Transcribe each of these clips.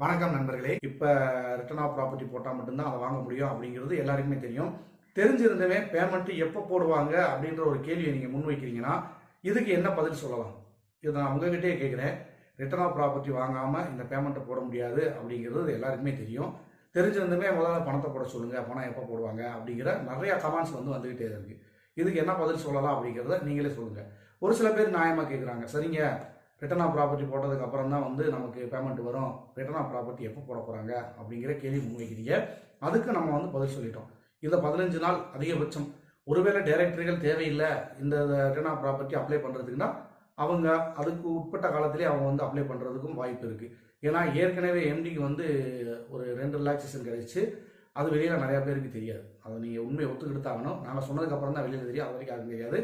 வணக்கம் நண்பர்களே. இப்போ ரிட்டர்ன் ஆஃப் ப்ராப்பர்ட்டி போட்டால் மட்டும்தான் அதை வாங்க முடியும் அப்படிங்கிறது எல்லாருக்குமே தெரியும். தெரிஞ்சிருந்தவே பேமெண்ட்டு எப்போ போடுவாங்க அப்படின்ற ஒரு கேள்வியை நீங்கள் முன்வைக்கிறீங்கன்னா இதுக்கு என்ன பதில் சொல்லலாம்? இதை நான் உங்ககிட்டே கேட்குறேன். ரிட்டர்ன் ஆஃப் ப்ராப்பர்ட்டி வாங்காமல் இந்த பேமெண்ட்டை போட முடியாது அப்படிங்கிறது எல்லாருக்குமே தெரியும். தெரிஞ்சிருந்துமே முதல்ல பணத்தை போட சொல்லுங்கள், பணம் எப்போ போடுவாங்க அப்படிங்கிற நிறையா கமெண்ட்ஸ் வந்துகிட்டே இருக்குது. இதுக்கு என்ன பதில் சொல்லலாம் அப்படிங்கிறத நீங்களே சொல்லுங்கள். ஒரு சில பேர் நியாயமாக கேட்குறாங்க, சரிங்க ரிட்டர்ன் ஆஃப் ப்ராப்பர்ட்டி போட்டதுக்கு அப்புறம் தான் நமக்கு பேமெண்ட் வரும், ரிட்டர்ன் ஆஃப் ப்ராப்பர்ட்டி எப்போ போட போகிறாங்க அப்படிங்கிற கேள்வி முன்வைக்கிறீங்க. அதுக்கு நம்ம பதில் சொல்லிட்டோம். இதை 15 நாள் அதிகபட்சம். ஒருவேளை டைரக்டர்கள் தேவையில்லை இந்த ரிட்டர்ன் ஆஃப் ப்ராப்பர்ட்டி அப்ளை பண்ணுறதுக்குன்னா அவங்க அதுக்கு உட்பட்ட காலத்திலே அவங்க அப்ளை பண்ணுறதுக்கும் வாய்ப்பு இருக்குது. ஏன்னா ஏற்கனவே எம்டிக்கு ஒரு 2 ரிலாக்ஸேஷன் கிடைச்சி அது வெளியில் நிறையா பேருக்கு தெரியாது. அதை நீங்கள் உண்மையை ஒத்துக்கிட்டு தான் ஆகணும். நாங்கள் சொன்னதுக்கப்புறம் தான் வெளியில் தெரியும், அது வரைக்கும் யாருக்கும் தெரியாது.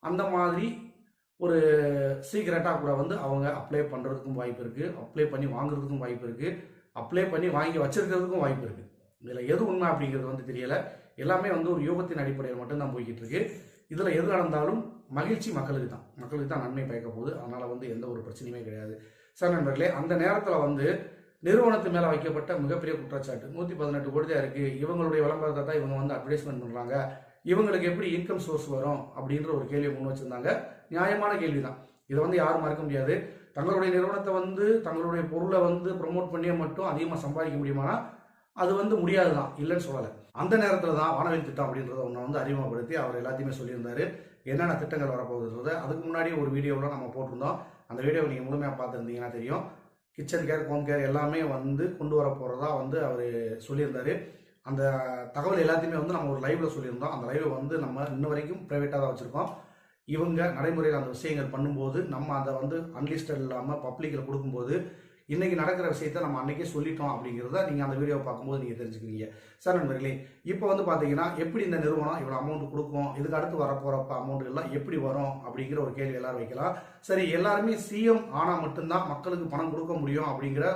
அந்த மாதிரி ஒரு சீக்கிரட்டாக கூட அவங்க அப்ளை பண்ணுறதுக்கும் வாய்ப்பு இருக்குது, அப்ளை பண்ணி வாங்குறதுக்கும் வாய்ப்பு இருக்குது, அப்ளை பண்ணி வாங்கி வச்சிருக்கிறதுக்கும் வாய்ப்பு இருக்குது. இதில் எது உண்மை அப்படிங்கிறது தெரியலை. எல்லாமே ஒரு யோகத்தின் அடிப்படையில் மட்டும்தான் போய்கிட்டு இருக்கு. இதில் எது நடந்தாலும் மகிழ்ச்சி மக்களுக்கு தான் நன்மை பயக்க போகுது. அதனால் எந்த ஒரு பிரச்சனையுமே கிடையாது. சார் நண்பர்களே, அந்த நேரத்தில் நிறுவனத்து மேலே வைக்கப்பட்ட மிகப்பெரிய குற்றச்சாட்டு 118 கோடி தான் இருக்குது. இவங்களுடைய விளம்பரத்தை தான் இவங்க அட்வர்டைஸ்மெண்ட் பண்ணுறாங்க, இவங்களுக்கு எப்படி இன்கம் சோர்ஸ் வரும் அப்படின்ற ஒரு கேள்வியை முன் வச்சிருந்தாங்க. நியாயமான கேள்வி தான். இதை யாரும் மறக்க முடியாது. தங்களுடைய நிறுவனத்தை தங்களுடைய பொருளை ப்ரொமோட் பண்ணியே மட்டும் அதிகமாக சம்பாதிக்க முடியுமானா அது முடியாது தான், இல்லைன்னு சொல்லலை. அந்த நேரத்தில் தான் வானவில் திட்டம் அப்படின்றத ஒன்று அறிமுகப்படுத்தி அவர் எல்லாத்தையுமே சொல்லியிருந்தாரு, என்னென்ன திட்டங்கள் வரப்போகுதுன்றத. அதுக்கு முன்னாடி ஒரு வீடியோவில் நம்ம போட்டிருந்தோம். அந்த வீடியோவை நீங்கள் முழுமையாக பார்த்துருந்தீங்கன்னா தெரியும். கிச்சன் கேர், ஹோம் கேர் எல்லாமே கொண்டு வர போகிறதா அவர் சொல்லியிருந்தாரு. அந்த தகவல் எல்லாத்தையுமே நம்ம ஒரு லைவ்ல சொல்லியிருந்தோம். அந்த லைவ் நம்ம இன்ன வரைக்கும் ப்ரைவேட்டாக தான் வச்சுருக்கோம். இவங்க நடைமுறையில் அந்த விஷயங்கள் பண்ணும்போது நம்ம அதை அன்லிஸ்டட் இல்லாமல் பப்ளிக்கில் கொடுக்கும்போது இன்றைக்கி நடக்கிற விஷயத்த நம்ம அன்றைக்கே சொல்லிட்டோம் அப்படிங்கிறத நீங்கள் அந்த வீடியோவை பார்க்கும்போது நீங்கள் தெரிஞ்சுக்கிறீங்க. சார் நண்பர்களே, இப்போ பார்த்தீங்கன்னா எப்படி இந்த நிறுவனம் இவ்வளோ அமௌண்ட் கொடுக்கும், இதுக்கு அடுத்து வரப்போகிறப்ப அமௌண்ட் எல்லாம் எப்படி வரும் அப்படிங்கிற ஒரு கேள்வி எல்லாரும் வைக்கலாம். சரி, எல்லாருமே சிஎம் ஆனால் மட்டும்தான் மக்களுக்கு பணம் கொடுக்க முடியும் அப்படிங்கிற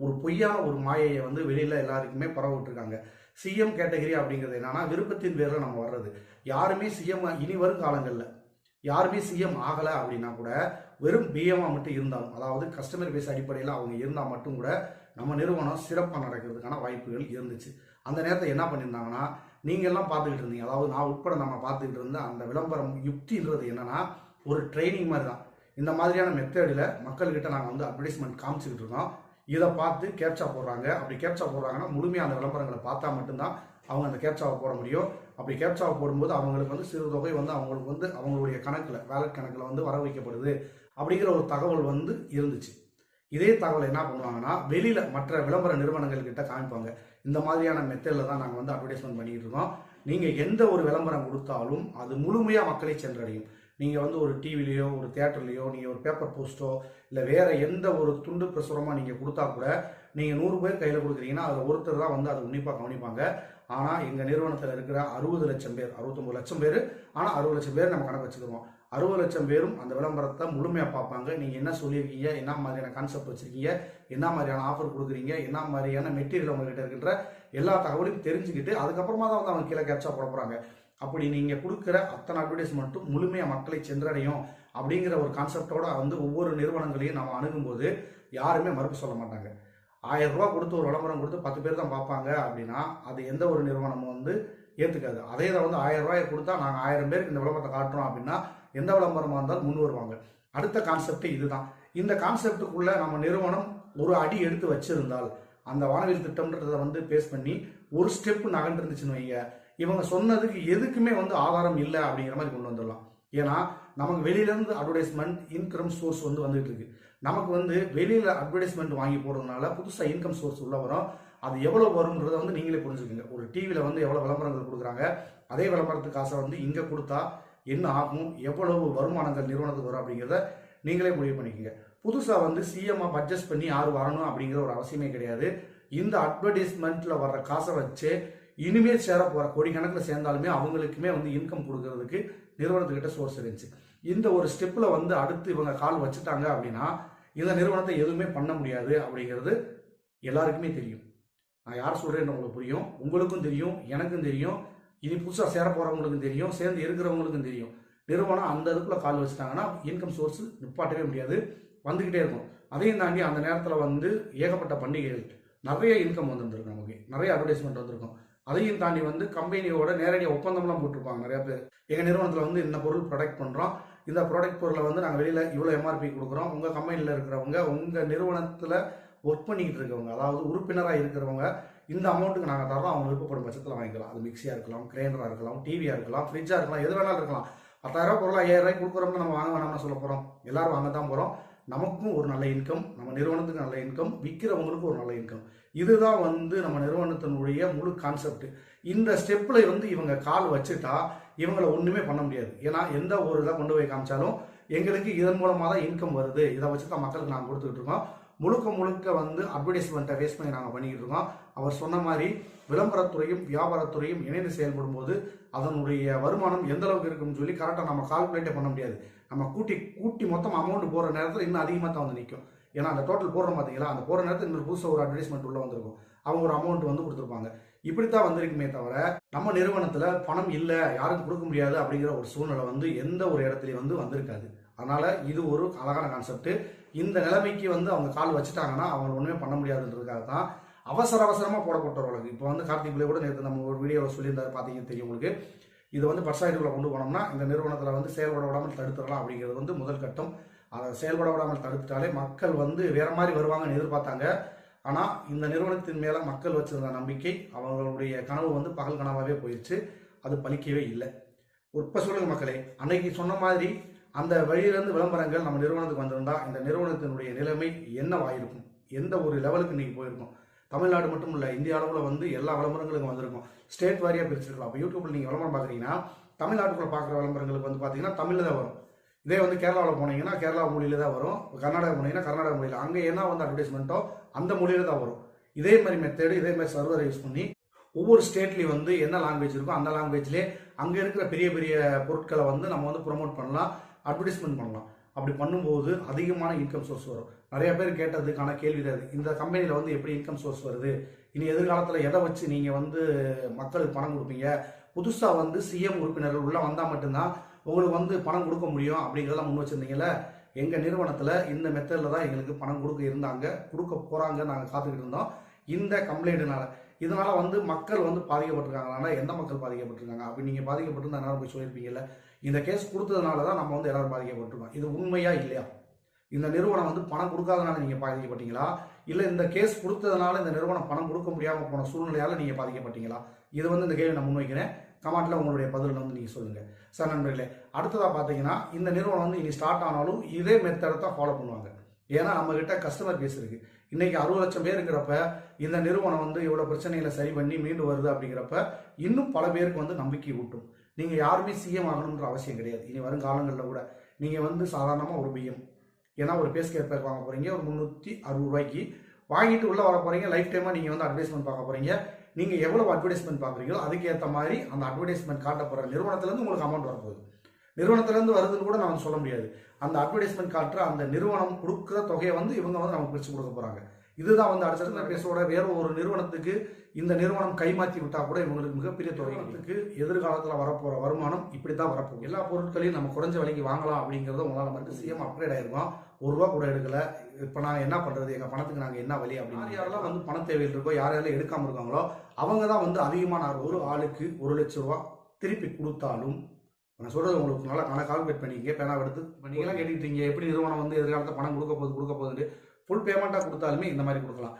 ஒரு பொய்யான ஒரு மாயையை வெளியில் எல்லாருக்குமே பரவ விட்டுருக்காங்க. சிஎம் கேட்டகரி அப்படிங்கிறது என்னன்னா விருப்பத்தின் பேரில் நம்ம வர்றது. யாருமே சிஎம் இனி வரும் காலங்களில் யாருமே சிஎம் ஆகலை அப்படின்னா கூட வெறும் பிஎம்ஆ மட்டும் இருந்தாலும், அதாவது கஸ்டமர் பேஸ் அடிப்படையில் அவங்க இருந்தால் மட்டும் கூட நம்ம நிறுவனம் சிறப்பாக நடக்கிறதுக்கான வாய்ப்புகள் இருந்துச்சு. அந்த நேரத்தை என்ன பண்ணியிருந்தாங்கன்னா, நீங்கள் எல்லாம் பார்த்துக்கிட்டு இருந்தீங்க, அதாவது நான் உட்பட நம்ம பார்த்துக்கிட்டு இருந்த அந்த விளம்பரம் யுக்தின்றது என்னன்னா ஒரு ட்ரைனிங் மாதிரி தான். இந்த மாதிரியான மெத்தடில் மக்கள்கிட்ட நாங்கள் அட்வர்டைஸ்மெண்ட் காமிச்சிக்கிட்டு இருக்கோம். இதை பார்த்து கேப்சா போடுறாங்க. அப்படி கேப்சா போடுறாங்கன்னா முழுமையாக அந்த விளம்பரங்களை பார்த்தா மட்டும்தான் அவங்க அந்த கேப்சாவை போட முடியும். அப்படி கேப்சாவை போடும்போது அவங்களுக்கு சிறு தொகை அவங்களுக்கு அவங்களுடைய கணக்கில், வேலட் கணக்கில் வர வைக்கப்படுது அப்படிங்கிற ஒரு தகவல் இருந்துச்சு. இதே தகவல் என்ன பண்ணுவாங்கன்னா வெளியில் மற்ற விளம்பர நிறுவனங்கள் கிட்ட காமிப்பாங்க. இந்த மாதிரியான மெத்தடில் தான் நாங்கள் அட்வர்டைஸ்மெண்ட் பண்ணிக்கிட்டு இருக்கோம். நீங்கள் எந்த ஒரு விளம்பரம் கொடுத்தாலும் அது முழுமையாக மக்களை சென்றடையும். நீங்கள் ஒரு டிவிலையோ ஒரு தியேட்டர்லையோ நீங்கள் ஒரு பேப்பர் போஸ்ட்டோ இல்லை வேறு எந்த ஒரு துண்டு பிரசுரமாக நீங்கள் கொடுத்தா கூட நீங்கள் 100 பேர் கையில் கொடுக்குறீங்கன்னா அதில் ஒருத்தர் தான் அதை உன்னிப்பாக கவனிப்பாங்க. ஆனால் எங்கள் நிறுவனத்தில் இருக்கிற 60 லட்சம் பேர், 69 லட்சம் பேர், ஆனால் 60 லட்சம் பேர் நம்ம கணக்கு வச்சுக்கிறோம். 60 லட்சம் பேரும் அந்த விளம்பரத்தை முழுமையாக பார்ப்பாங்க. நீங்கள் என்ன சொல்லியிருக்கீங்க, என்ன மாதிரியான கான்செப்ட் வச்சுருக்கீங்க, என்ன மாதிரியான ஆஃபர் கொடுக்குறீங்க, என்ன மாதிரியான மெட்டீரியல் உங்கள்கிட்ட இருக்கின்ற எல்லா தகவலையும் தெரிஞ்சுக்கிட்டு அதுக்கப்புறமா தான் அவங்க கீழே கேப்சா போட போகிறாங்க. அப்படி நீங்கள் கொடுக்குற அத்தனை அட்வர்டைஸ்மெண்ட்டும் முழுமையாக மக்களை சென்றடையும் அப்படிங்கிற ஒரு கான்செப்டோட ஒவ்வொரு நிறுவனங்களையும் நம்ம அணுகும்போது யாருமே மறுப்பு சொல்ல மாட்டாங்க. 1000 ரூபா கொடுத்து ஒரு விளம்பரம் கொடுத்து 10 பேர் தான் பார்ப்பாங்க அப்படின்னா அது எந்த ஒரு நிறுவனமும் ஏற்றுக்காது. அதே இதை 1000 ரூபாயை கொடுத்தா நாங்கள் 1000 பேருக்கு இந்த விளம்பரத்தை காட்டுறோம் அப்படின்னா எந்த விளம்பரமாக இருந்தாலும் முன் வருவாங்க. அடுத்த கான்செப்ட் இதுதான். இந்த கான்செப்டுக்குள்ள நம்ம நிறுவனம் ஒரு அடி எடுத்து வச்சிருந்தால் அந்த வானவில் திட்டம்ன்றதை பேஸ் பண்ணி ஒரு ஸ்டெப் நகர்ந்துருந்துச்சுன்னு வைங்க, இவங்க சொன்னதுக்கு எதுக்குமே ஆதாரம் இல்லை அப்படிங்கிற மாதிரி கொண்டு வந்துடலாம். ஏன்னா நமக்கு வெளியிலேருந்து அட்வர்டைஸ்மெண்ட் இன்கம் சோர்ஸ் வந்துட்டு இருக்கு. நமக்கு வெளியில் அட்வர்டைஸ்மெண்ட் வாங்கி போடுறதுனால புதுசாக இன்கம் சோர்ஸ் உள்ள வரும். அது எவ்வளோ வரும்ன்றதை நீங்களே புரிஞ்சுக்கோங்க. ஒரு டிவியில் எவ்வளோ விளம்பரங்கள் கொடுக்குறாங்க, அதே விளம்பரத்துக்கு காசை இங்கே கொடுத்தா என்ன ஆகும், எவ்வளவு வருமானங்கள் நிறுவனத்துக்கு வரும் அப்படிங்கிறத நீங்களே முடிவு பண்ணிக்கோங்க. புதுசாக சிஎம்ஆ பட்ஜெட் பண்ணி யாரும் வரணும் அப்படிங்கிற ஒரு அவசியமே கிடையாது. இந்த அட்வர்டைஸ்மெண்ட்டில் வர்ற காசை வச்சு இனிமேல் சேர போகிற கோடிக்கணக்கில் சேர்ந்தாலுமே அவங்களுக்குமே இன்கம் கொடுக்கறதுக்கு நிறுவனத்துக்கிட்ட சோர்ஸ் இருந்துச்சு. இந்த ஒரு ஸ்டெப்பில் அடுத்து இவங்க கால் வச்சுட்டாங்க அப்படின்னா இந்த நிறுவனத்தை எதுவுமே பண்ண முடியாது அப்படிங்கிறது எல்லாருக்குமே தெரியும். நான் யார் சொல்கிறேன்னு உங்களுக்கு புரியும், உங்களுக்கும் தெரியும், எனக்கும் தெரியும், இனி புதுசாக சேர போகிறவங்களுக்கும் தெரியும், சேர்ந்து இருக்கிறவங்களுக்கும் தெரியும். நிறுவனம் அந்த இதுக்குள்ள கால் வச்சுட்டாங்கன்னா இன்கம் சோர்ஸ் நிப்பாட்டவே முடியாது, வந்துக்கிட்டே இருக்கும். அதையும் தாண்டி அந்த நேரத்தில் ஏகப்பட்ட பண்டிகைகள் நிறைய இன்கம் வந்துருக்கும், நமக்கு நிறைய அட்வர்டைஸ்மெண்ட் வந்திருக்கும். அதையும் தாண்டி வந்து கம்பெனியோட நேரடியாக ஒப்பந்தம்லாம் போட்டிருப்பாங்க நிறைய பேர். எங்கள் நிறுவனத்தில் வந்து இந்த பொருள் ப்ரொடக்ட் பண்ணுறோம், இந்த ப்ராடக்ட் பொருளை வந்து நாங்கள் வெளியில் இவ்வளோ எம்ஆர்பி கொடுக்குறோம், உங்கள் கம்பெனியில் இருக்கிறவங்க, உங்கள் நிறுவனத்தில் ஒர்க் பண்ணிக்கிட்டு இருக்கவங்க, அதாவது உறுப்பினராக இருக்கிறவங்க இந்த அமௌண்ட்டுக்கு நாங்கள் தரோம், அவங்க விருப்பப்படும் பட்சத்தில் வாங்கிக்கலாம். அது மிக்சியாக இருக்கலாம், கிரைண்டராக இருக்கலாம், டிவியாக இருக்கலாம், ஃப்ரிட்ஜாக இருக்கலாம், எது வேணாலும் இருக்கலாம். 10,000 பொருள் 5,000 கொடுக்குறோம்னு நம்ம வாங்க வேணாம்னு சொல்ல போகிறோம். எல்லாரும் வாங்க தான் போகிறோம். நமக்கும் ஒரு நல்ல இன்கம், நம்ம நிறுவனத்துக்கு நல்ல இன்கம், விற்கிறவங்களுக்கும் ஒரு நல்ல இன்கம். இதுதான் வந்து நம்ம நிறுவனத்தினுடைய முழு கான்செப்ட். இந்த ஸ்டெப்பில் வந்து இவங்க கால் வச்சுட்டா இவங்களை ஒன்றுமே பண்ண முடியாது. ஏன்னா எந்த ஒரு இதை கொண்டு போய் காமிச்சாலும் எங்களுக்கு இதன் மூலமாக தான் இன்கம் வருது, இதை வச்சு தான் மக்களுக்கு நாங்கள் கொடுத்துக்கிட்டு இருக்கோம். முழுக்க முழுக்க வந்து அட்வர்டைஸ்மெண்ட்டை வேஸ்ட் பண்ணி நாங்கள் பண்ணிக்கிட்டு இருக்கோம். அவர் சொன்ன மாதிரி விளம்பரத்துறையும் வியாபாரத்துறையும் இணைந்து செயல்படும் போது அதனுடைய வருமானம் எந்த அளவுக்கு இருக்குன்னு சொல்லி கரெக்டாக நம்ம கால்குலேட்டே பண்ண முடியாது. நம்ம கூட்டி மொத்தம் அமௌண்ட் போகிற நேரத்தில் இன்னும் அதிகமாக தான் வந்து நிற்கும். ஏன்னா அந்த டோட்டல் போடுறோம் பார்த்தீங்களா, அந்த போகிற நேரத்தில் இன்னொரு புதுசாக ஒரு அட்வர்டைஸ்மெண்ட் உள்ள வந்திருக்கும், அவங்க ஒரு அமௌண்ட் வந்து கொடுத்துருப்பாங்க. இப்படித்தான் வந்திருக்குமே தவிர நம்ம நிறுவனத்தில் பணம் இல்லை, யாருக்கும் கொடுக்க முடியாது அப்படிங்கிற ஒரு சூழ்நிலை வந்து எந்த ஒரு இடத்துலையும் வந்து வந்திருக்காது. அதனால இது ஒரு அழகான கான்செப்ட். இந்த நிலைமைக்கு வந்து அவங்க கால் வச்சுட்டாங்கன்னா அவங்க ஒன்றுமே பண்ண முடியாதுன்றதுக்காக தான் அவசரமாக போடப்பட்டவர்களுக்கு. இப்போ வந்து கார்த்திக் பிள்ளை கூட நேற்று நம்ம ஒரு வீடியோவில் சொல்லியிருந்தாரு, பார்த்தீங்கன்னு தெரியும் உங்களுக்கு. இது வந்து பர்சனாலிட்டிக்குள்ள கொண்டு போனோம்னா இந்த நிறுவனத்தில் வந்து செயல்பட விடாமல் தடுத்துடலாம் அப்படிங்கிறது வந்து முதல் கட்டம். அதை செயல்பட விடாமல் தடுத்துட்டாலே மக்கள் வந்து வேற மாதிரி வருவாங்கன்னு எதிர்பார்த்தாங்க. ஆனால் இந்த நிறுவனத்தின் மேலே மக்கள் வச்சிருந்த நம்பிக்கை, அவங்களுடைய கனவு வந்து பகல் கனவாகவே போயிடுச்சு. அது பலிக்கவே இல்லை. இப்போ சொல்லுங்க மக்களே, அன்னைக்கு சொன்ன மாதிரி அந்த வழியிலிருந்து விளம்பரங்கள் நம்ம நிறுவனத்துக்கு வந்திருந்தா இந்த நிறுவனத்தினுடைய நிலைமை என்னவாயிருக்கும், எந்த ஒரு லெவலுக்கு இன்னைக்கு போயிருக்கும். தமிழ்நாடு மட்டும் இல்லை, இந்திய அளவில் வந்து எல்லா விளம்பரங்களுக்கும் வந்திருக்கும். ஸ்டேட் வாரியாக பிரிச்சிருக்கலாம். அப்போ யூடியூப்ல நீங்கள் விளம்பரம் பார்க்குறீங்கன்னா தமிழ்நாட்டுக்குள்ள பார்க்குற விளம்பரங்களுக்கு வந்து பார்த்தீங்கன்னா தமிழில் தான் வரும். இதே வந்து கேரளாவில் போனீங்கன்னா கேரளா மொழியில தான் வரும், கர்நாடகா போனீங்கன்னா கர்நாடகா மொழியில், அங்கே என்ன வந்து அட்வர்டைஸ்மெண்ட்டோ அந்த மொழியில தான் வரும். இதே மாதிரி மெத்தேடு, இதே மாதிரி சர்வரை யூஸ் பண்ணி ஒவ்வொரு ஸ்டேட்லேயும் வந்து என்ன லாங்குவேஜ் இருக்கோ அந்த லாங்குவேஜ்லேயே அங்கே இருக்கிற பெரிய பெரிய பொருட்களை வந்து நம்ம வந்து ப்ரொமோட் பண்ணலாம், அட்வர்டைஸ்மெண்ட் பண்ணலாம். அப்படி பண்ணும்போது அதிகமான இன்கம் சோர்ஸ் வரும். நிறைய பேர் கேட்டதுக்கான கேள்வி தான் இந்த கம்பெனியில் வந்து எப்படி இன்கம் சோர்ஸ் வருது, இனி எதிர்காலத்தில் எதை வச்சு நீங்கள் வந்து மக்களுக்கு பணம் கொடுப்பீங்க, புதுசாக வந்து சிஎம் உறுப்பினர்கள் உள்ளே வந்தால் மட்டும்தான் உங்களுக்கு வந்து பணம் கொடுக்க முடியும் அப்படிங்கிறதெல்லாம் முன் வச்சுருந்தீங்கல்ல. எங்கள் நிறுவனத்தில் இந்த மெத்தடில் தான் எங்களுக்கு பணம் கொடுக்க போகிறாங்க, நாங்கள் காத்துக்கிட்டு இருந்தோம். இந்த கம்ப்ளைண்ட்னால இதனால் வந்து மக்கள் வந்து பாதிக்கப்பட்டிருக்காங்களா, எந்த மக்கள் பாதிக்கப்பட்டிருக்காங்க அப்படி நீங்கள் பாதிக்கப்பட்டிருந்தா எல்லாரும் போய் சொல்லியிருப்பீங்கல்ல. இந்த கேஸ் கொடுத்ததுனால தான் நம்ம வந்து எல்லாரும் பாதிக்கப்பட்டிருக்கோம். இது உண்மையா இல்லையா? இந்த நிறுவனம் வந்து பணம் கொடுக்காதனால நீங்கள் பாதிக்கப்பட்டீங்களா, இல்லை இந்த கேஸ் கொடுத்ததுனால இந்த நிறுவனம் பணம் கொடுக்க முடியாமல் போன சூழ்நிலையால் நீங்கள் பாதிக்கப்பட்டீங்களா? இது வந்து இந்த கேள்வி நான் முன்வைக்கிறேன். கமெண்ட்ல உங்களுடைய பதில் வந்து நீங்கள் சொல்லுங்கள். சார் நண்பர்களே, அடுத்ததாக பார்த்தீங்கன்னா இந்த நிறுவனம் வந்து இனி ஸ்டார்ட் ஆனாலும் இதே மெத்தடை தான் ஃபாலோ பண்ணுவாங்க. ஏன்னா நம்மகிட்ட கஸ்டமர் பேஸ் இருக்கு. இன்னைக்கு 60 லட்சம் பேர் இருக்கிறப்ப இந்த நிறுவனம் வந்து இவ்வளோ பிரச்சனைகளை சரி பண்ணி மீண்டு வருது அப்படிங்கிறப்ப இன்னும் பல பேருக்கு வந்து நம்பிக்கை ஊட்டும். நீங்கள் யாருமே சிஎம் ஆகணுன்ற அவசியம் கிடையாது. இனி வருங்காலங்களில் கூட நீங்கள் வந்து சாதாரணமாக ஒரு பிஎம், ஏன்னா ஒரு பேஸ் கேர் வாங்க போகிறீங்க, ஒரு 360 ரூபாய்க்கு வாங்கிட்டு உள்ளே வர போகிறீங்க. லைஃப் டைமாக நீங்கள் வந்து அட்வர்டைஸ்மெண்ட் பார்க்க போகிறீங்க. நீங்கள் எவ்வளோ அட்வர்டைஸ்மெண்ட் பார்க்குறீங்களோ அதுக்கேற்ற மாதிரி அந்த அட்வர்டைஸ்மெண்ட் காட்டப்படுற நிறுவனத்துலேருந்து உங்களுக்கு அமௌண்ட் வரப்போகுது. நிறுவனத்திலேருந்து வருதுன்னு கூட நான் சொல்ல முடியாது. அந்த அட்வர்டைஸ்மெண்ட் காட்டுற அந்த நிறுவனம் கொடுக்குற தொகையை வந்து இவங்க வந்து நமக்கு பிரித்து கொடுக்க போகிறாங்க. இதுதான் வந்து அடுத்த பேசோட வேற ஒரு நிறுவனத்துக்கு இந்த நிறுவனம் கைமாற்றி விட்டா கூட இவங்களுக்கு மிகப்பெரிய தொகைக்கு எதிர்காலத்தில் வரப்போகிற வருமானம் இப்படி தான் வரப்போகுது. எல்லா பொருட்களையும் நம்ம குறைஞ்ச விலைக்கு வாங்கலாம் அப்படிங்கிறத உங்களால் மட்டும் சிஎம் அப்கிரேட் ஆயிருக்கோம். ₹1 கூட எடுக்கல. இப்போ நாங்கள் என்ன பண்ணுறது, எங்கள் பணத்துக்கு நாங்கள் என்ன வழி அப்படின்னு யாரெல்லாம் வந்து பண தேவையில் இருக்கோ, யாரெல்லாம் எடுக்காமல் இருக்காங்களோ அவங்க தான் வந்து அதிகமான ஒரு ஆளுக்கு ₹1,00,000 திருப்பி கொடுத்தாலும், நான் சொல்கிறது உங்களுக்கு நல்லா கால்குலேட் பண்ணிங்க, பேனாவை எடுத்து நீங்களாம் கேட்டுக்கிட்டீங்க எப்படி நிறுவனம் வந்து எதிர்காலத்தில் பணம் கொடுக்க போகுது ஃபுல் பேமெண்ட்டாக கொடுத்தாலுமே இந்த மாதிரி கொடுக்கலாம்.